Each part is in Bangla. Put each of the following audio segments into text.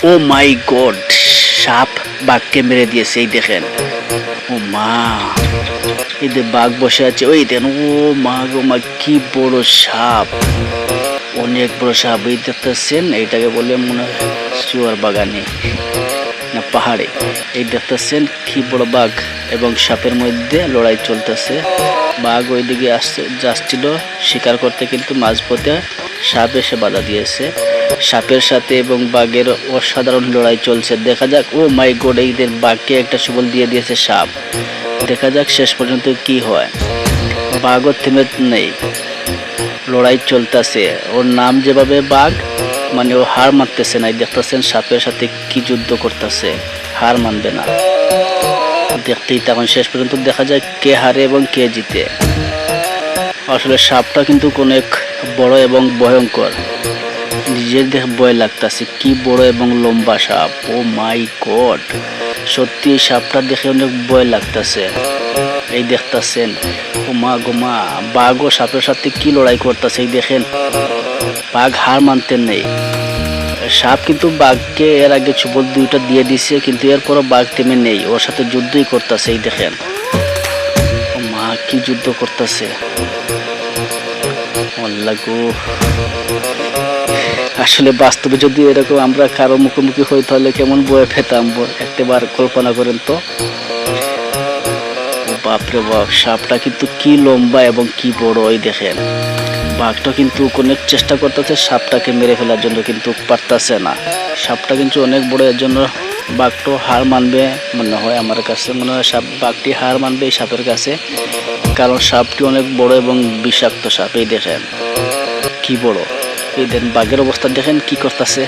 ও মাই গড, সাপ বাঘকে মেরে দিয়েছে। এই দেখেন, ও মা, এই যে বাঘ বসে আছে, ওই দেখেন, ও মা গো মা, কি বড় সাপ, অনেক বড় সাপ। এই দেখতেছেন, এইটাকে বলে মনে হয় চুয়ার বাগানে না পাহাড়ে। এই দেখতেছেন কি বড় বাঘ, এবং সাপের মধ্যে লড়াই চলতেছে। বাঘ ওইদিকে যাচ্ছিল শিকার করতে, কিন্তু মাঝপথে সাপ এসে বাধা দিয়েছে। সাপের সাথে এবং বাঘের অসাধারণ লড়াই চলছে। দেখা যাক, ও মাই গড, এইদের বাঘকে একটা সবল দিয়ে দিয়েছে সাপ। দেখা যাক শেষ পর্যন্ত কি হয়। বাঘও থেমে নেই, লড়াই চলতেছে। ওর নাম যেভাবে বাঘ, মানে ও হার মানতেছে না। দেখতেছেন সাপের সাথে কি যুদ্ধ করতেছে, হার মানবে না। দেখতেই তখন শেষ পর্যন্ত দেখা যায় কে হারে এবং কে জিতে। আসলে সাপটা কিন্তু অনেক বড় এবং ভয়ঙ্কর, নিজের দেখে ভয় লাগতেছে। কি বড় এবং লম্বা সাপ, ও মাই গড, সত্যি এই সাপটা দেখে অনেক ভয় লাগতেছে। এই দেখতেছেন, ও মা গো মা, বাঘ ও সাপের সাথে কি লড়াই করতেছে। এই দেখেন, বাঘ হার মানতে নেই। সাপ কিন্তু বাঘকে এর আগে চুবল দুইটা দিয়ে দিছে, কিন্তু এরপরও বাঘ থেমে নেই, ওর সাথে যুদ্ধই করতেছে। এই দেখেন, ও মা, কি যুদ্ধ করতেছে। আসলে বাস্তবে যদি এরকম আমরা কারো মুখোমুখি হই, তাহলে কেমন ভয় পেতাম একবার কল্পনা করেন তো। বাপরে বাপ, সাপটা কিন্তু কি লম্বা এবং কি বড়। এই দেখেন, বাঘটা কিন্তু অনেক চেষ্টা করতেছে সাপটাকে মেরে ফেলার জন্য, কিন্তু পারতেছে না। সাপটা কিন্তু অনেক বড়, এর জন্য বাঘটা হার মানবে মনে হয়। আমার কাছে মনে হয় বাঘটি হার মানবে এই সাপের কাছে, কারণ সাপটি অনেক বড় এবং বিষাক্ত সাপ। এই দেখেন কি বড়। এই দেন বাঘের অবস্থা দেখেন কি করতেছে।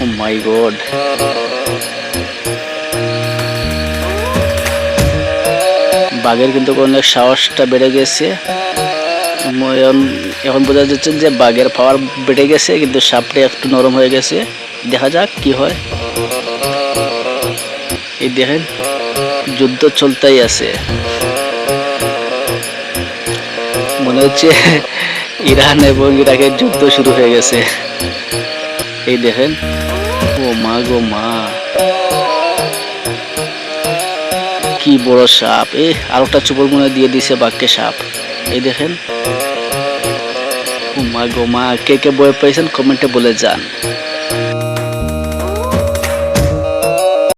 ও মাই গড, বাঘের কিন্তু অনেক সাহসটা বেড়ে গেছে। এখন বোঝা যাচ্ছে যে বাঘের পাওয়ার বেড়ে গেছে, কিন্তু সাপটা একটু নরম হয়ে গেছে। দেখা যাক কি হয়। এই দেখেন, যুদ্ধ চলতেই আছে। মনে হচ্ছে ইরান এবং ইরাকের যুদ্ধ শুরু হয়ে গেছে। এই দেখেন, ও মা গো মা, কি বড় সাপ। আরেকটা চুপল মনে দিয়ে দিছে বাঘকে সাপ। এই দেখেন, ও মা গো মা, কে কে ভয় পাইছেন কমেন্টে বলে যান।